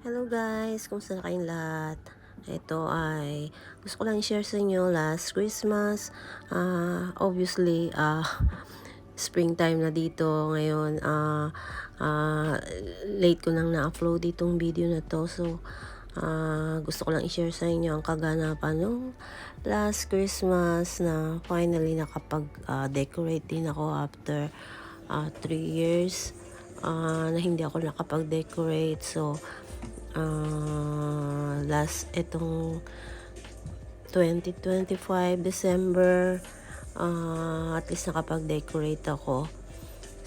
Hello guys, kumusta na kayong lahat? Ito ay gusto ko lang i-share sa inyo last Christmas. Obviously, springtime na dito ngayon. Late ko nang na-upload itong video na to. So, gusto ko lang i-share sa inyo ang kaganapan nung last Christmas na finally nakapag-decorate din ako after 3 years na hindi ako nakapag-decorate. So, last itong 2025 December, at least nakapag-decorate ako.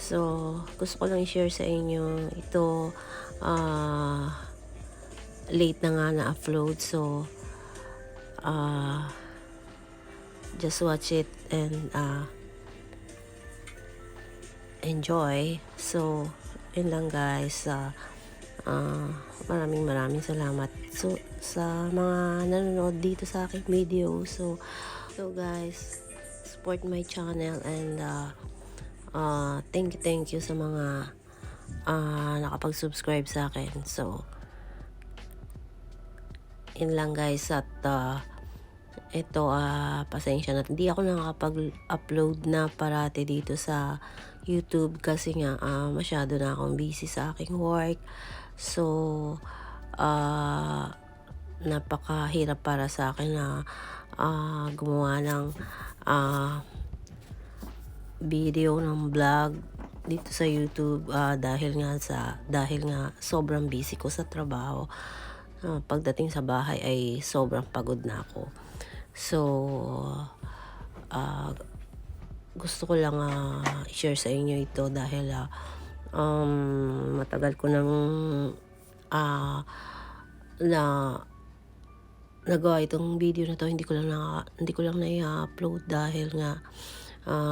So, gusto ko lang i-share sa inyo ito. Late na nga na-upload. So, just watch it and enjoy. So, yun lang guys. Maraming salamat sa mga nanonood dito sa aking video. So guys, support my channel and thank you sa mga nakapag-subscribe sa akin. So yun lang guys, at ito pasensya na hindi ako nakakapag-upload na parati dito sa YouTube kasi nga masyado na akong busy sa aking work. So napakahirap para sa akin na gumawa ng video ng vlog dito sa YouTube dahil nga sobrang busy ko sa trabaho. Pagdating sa bahay ay sobrang pagod na ako. So gusto ko lang i-share sa inyo ito dahil matagal ko nang na nagawa itong video na to. Hindi ko lang na-upload dahil nga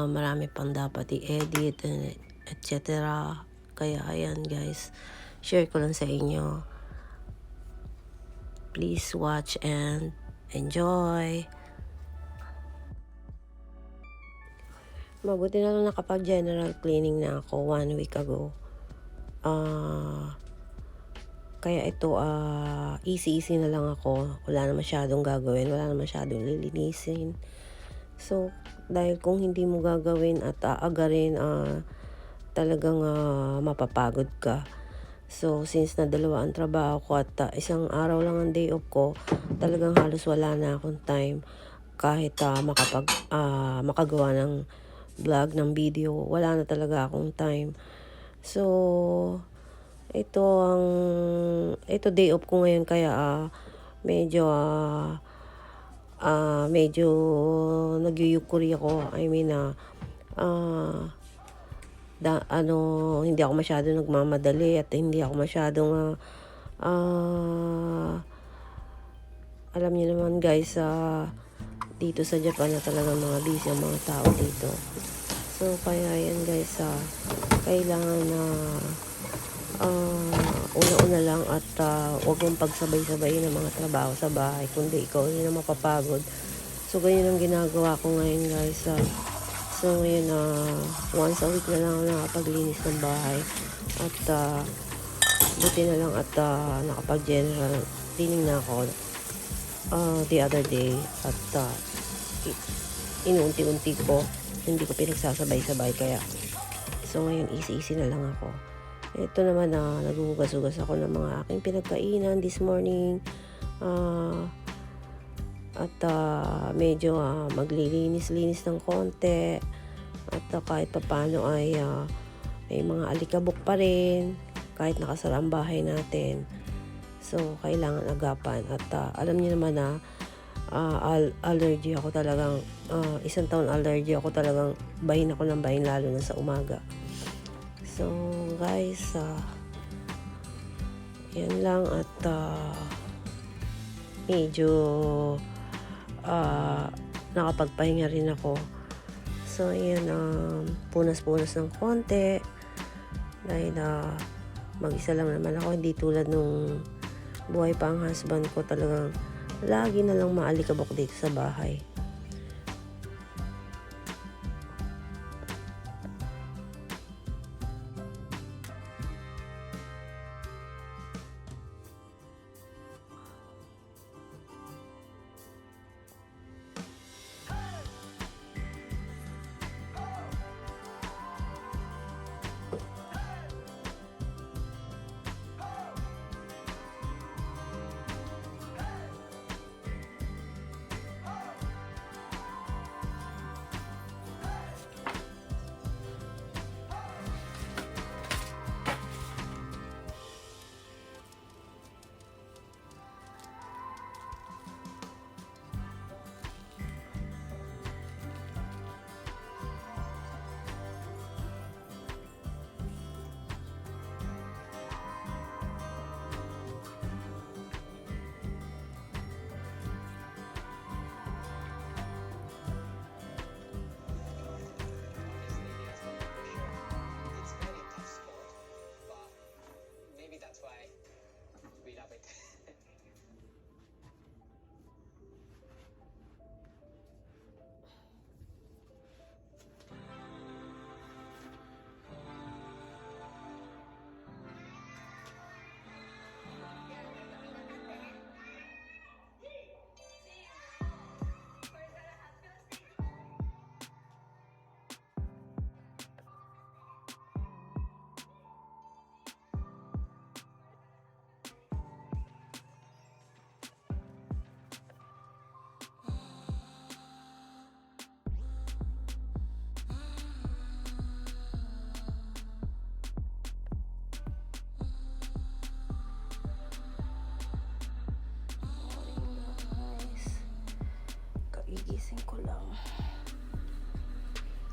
marami pang dapat i-edit etc. Kaya ayan guys, share ko lang sa inyo. Please watch and enjoy. Mabuti na lang nakapag-general cleaning na ako 1 week ago. Kaya ito, easy na lang ako. Wala na masyadong gagawin, wala na masyadong lilinisin. So, dahil kung hindi mo gagawin at aagarin, talagang mapapagod ka. So, since na 2 ang trabaho ko at isang araw lang ang day off ko, talagang halos wala na akong time kahit makagawa ng vlog, ng video. Wala na talaga akong time. So, ito day off ko ngayon kaya medyo nagyuyukuri ako. I mean hindi ako masyadong nagmamadali at hindi ako masyadong alam niyo naman guys, dito sa Japan na talagang mga busy ang mga tao dito. So kaya yan guys, kailangan na una-una lang at huwag mong pagsabay-sabay ng mga trabaho sa bahay, kundi ikaw rin na mapapagod. So ganyan ang ginagawa ko ngayon guys. So ngayon once a week na lang ako nakapaglinis ng bahay at buti na lang at nakapag-general cleaning na ako the other day at inuunti-unti ko, hindi ko pinagsasabay-sabay. Kaya so ngayon easy na lang ako. Ito naman naghuhugas-hugas ako ng mga aking pinagkainan this morning at medyo maglilinis-linis ng konti at kahit papano ay may mga alikabok pa rin kahit nakasara ang bahay natin. So kailangan agapan at alam niyo naman na allergy ako talagang, isang taon allergy ako talagang, bahin ako ng bahin lalo na sa umaga. So guys, yan lang at medyo nakapagpahinga rin ako. So ayan, punas-punas ng konti dahil mag-isa lang naman ako, hindi tulad nung buhay pa ang husband ko, talagang lagi na lang maalikabok dito sa bahay.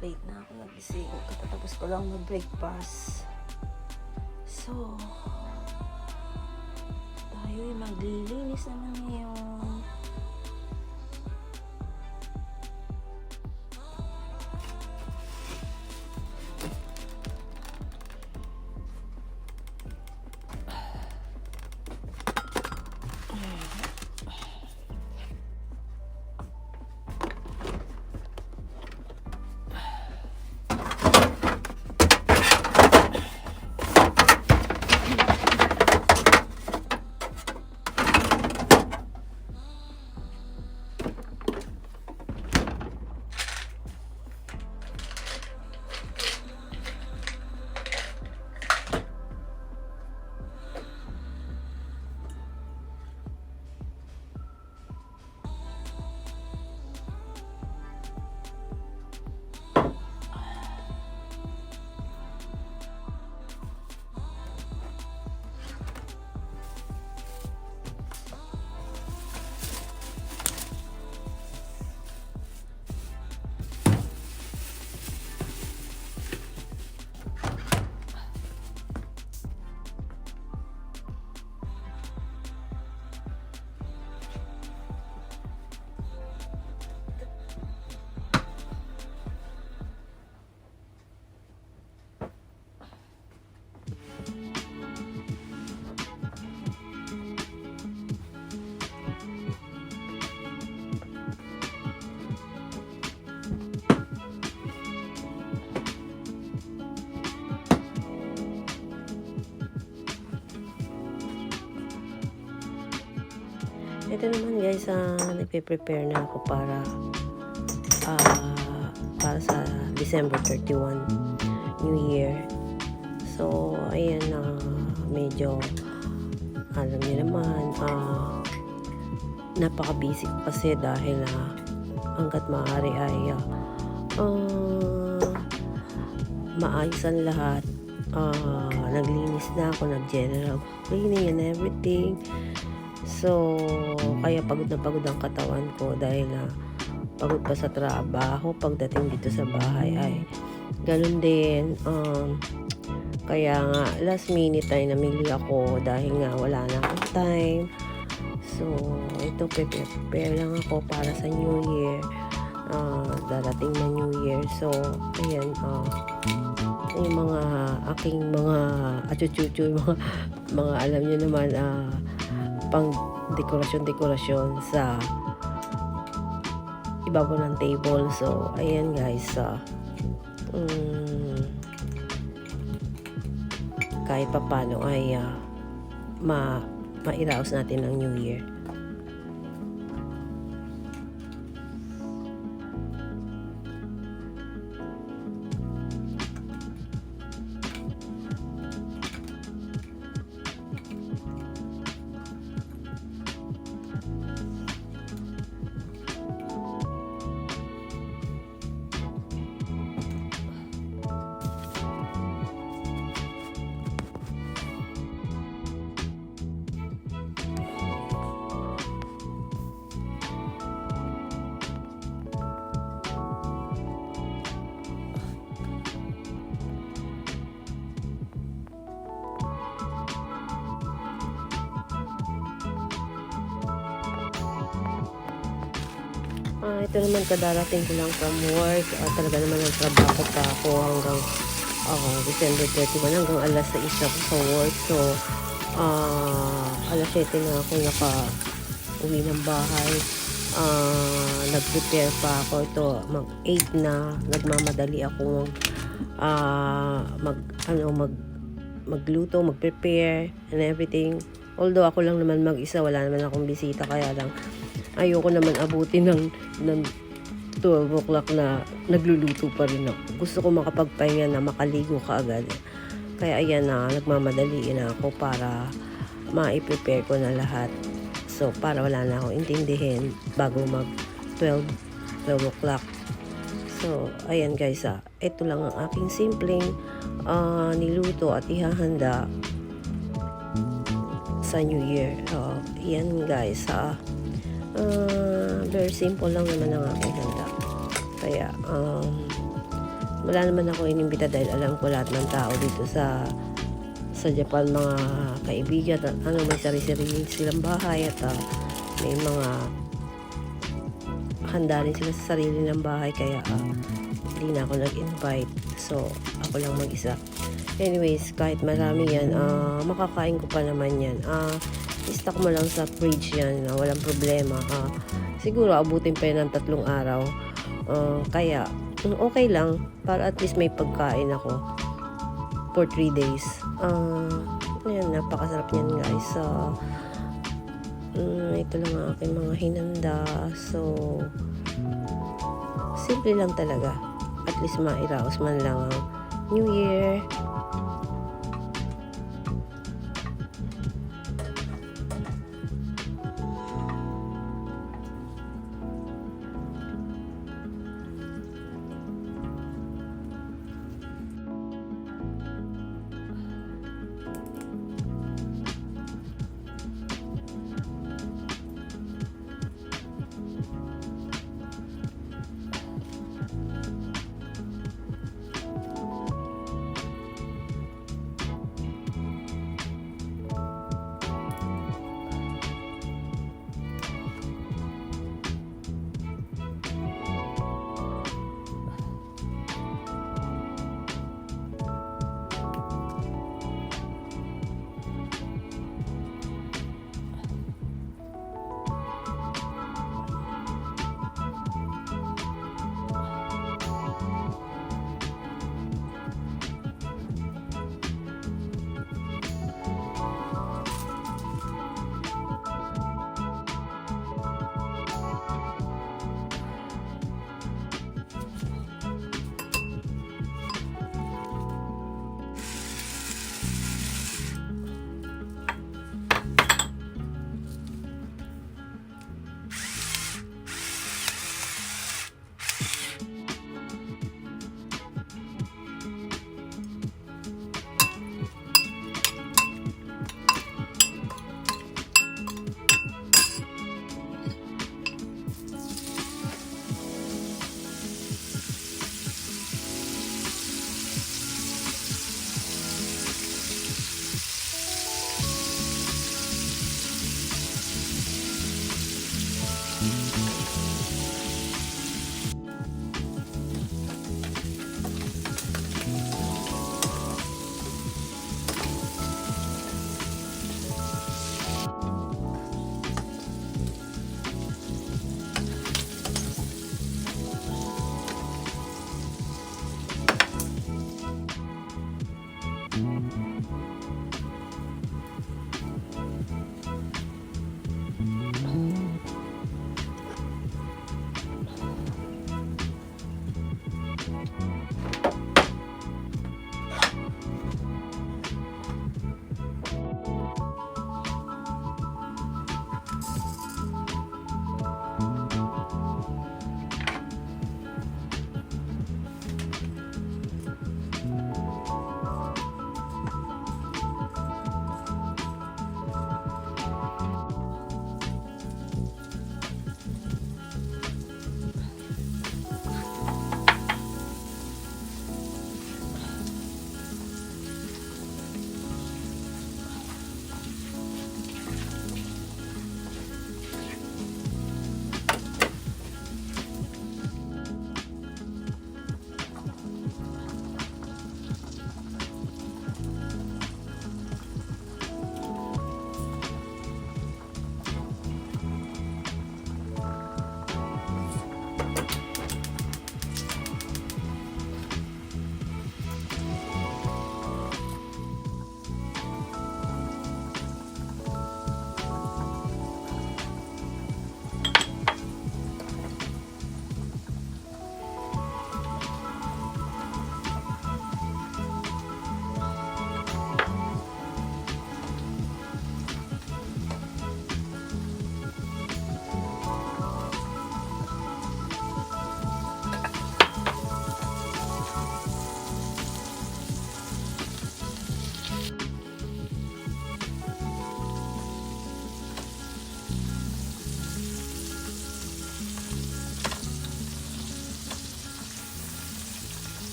Late na ako nagising. Katapos ko lang mag-breakfast. So, tayo'y maglilinis naman ngayon. Ito naman guys, nagpe-prepare na ako para sa December 31 New Year. So ayan, medyo alam niyo naman, napaka-busy ko kasi dahil hanggat maaari ay maayos ang lahat. Naglinis na ako, nag-general cleaning and everything. So, kaya pagod na pagod ang katawan ko dahil pagod pa sa trabaho. Pagdating dito sa bahay ay ganun din. Kaya nga, last minute ay namili ako dahil nga wala na akong time. So, ito, prepare lang ako para sa New Year. Darating na New Year. So, ayan, yung mga aking mga achuchuchu, mga alam nyo naman, pang dekorasyon sa ibabaw ng table. So ayan guys, kahit papano ay mairaos natin ang New Year. Ito naman, kadarating ko lang from work. Talaga naman ang trabaho pa ako hanggang December 31, hanggang alas 6 ako sa work. So, alas 7 na ako naka-uwi ng bahay. Nag-prepare pa ako. Ito, mag-8 na. Nagmamadali ako magluto, mag-prepare and everything. Although ako lang naman mag-isa, wala naman akong bisita, kaya lang ayoko naman abutin ng 12 o'clock na nagluluto pa rin ako. Gusto ko makapagpahinga na makaligo kaagad. Kaya ayan nagmamadali na ako para ma-prepare ko na lahat. So, para wala na akong intindihin bago mag 12 o'clock. So, ayan guys, ito lang ang aking simpleng niluto at ihahanda sa New Year. Yan guys, very simple lang naman ang aking handa. Kaya, Wala naman ako inimbita dahil alam ko lahat ng tao dito sa Japan, mga kaibigan, may sarili-sarili silang bahay at may mga handa rin sila sa sarili ng bahay, kaya hindi na ako nag-invite. So, ako lang mag-isa. Anyways, kahit marami yan, makakain ko pa naman yan. I-stock mo lang sa fridge yan, walang problema. Siguro abutin pa yan ng 3 araw. Kaya, okay lang. Para at least may pagkain ako for 3 days. Ayan, napakasarap niyan guys. So, ito lang ang aking mga hinanda. So, simple lang talaga. At least mairaos man lang ang New Year.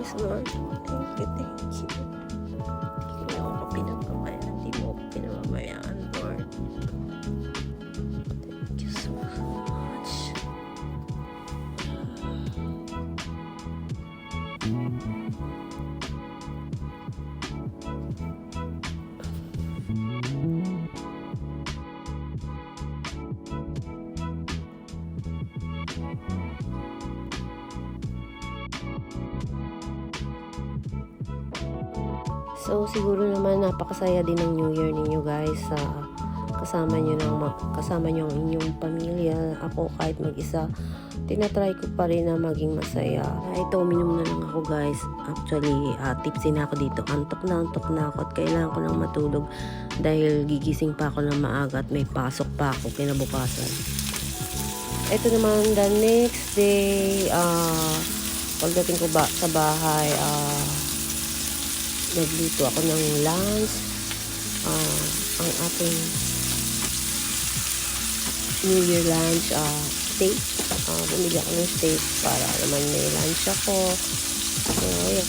Yes, Lord. Thank you, thank you. Hindi mo ako pinapabayaan. Hindi mo ako pinapabayaan, Lord. Thank you so much. So, siguro naman napakasaya din ng New Year ninyo guys sa kasama nyo ang inyong pamilya. Ako kahit mag-isa, tinatry ko pa rin na maging masaya. Ito, uminom na lang ako guys. Actually, tipsy na ako dito. Antok na ako at kailangan ko nang matulog dahil gigising pa ako ng maaga at may pasok pa ako kinabukasan. Ito naman the next day, pagdating ko sa bahay, nagluto ako ng lunch, ang ating New Year lunch, steak. Bumili ako ng steak para naman may lunch ako. So, yeah.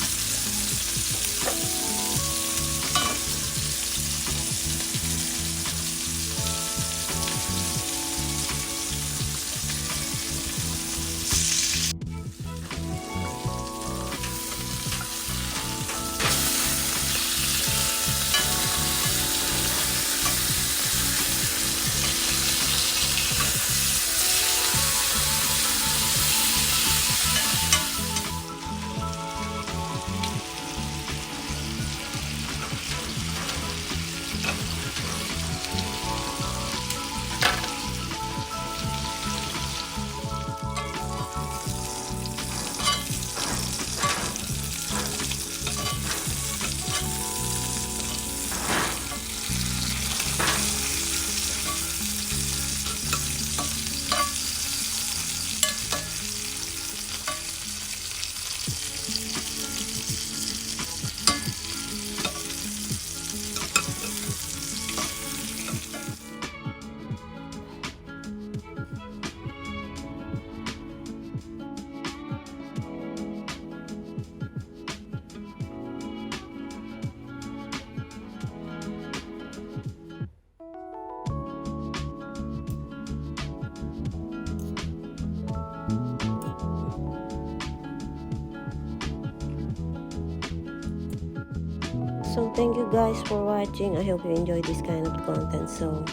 So, thank you guys for watching. I hope you enjoy this kind of content. So,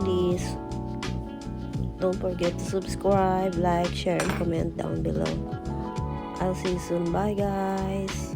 please don't forget to subscribe, like, share, and comment down below. I'll see you soon. Bye, guys.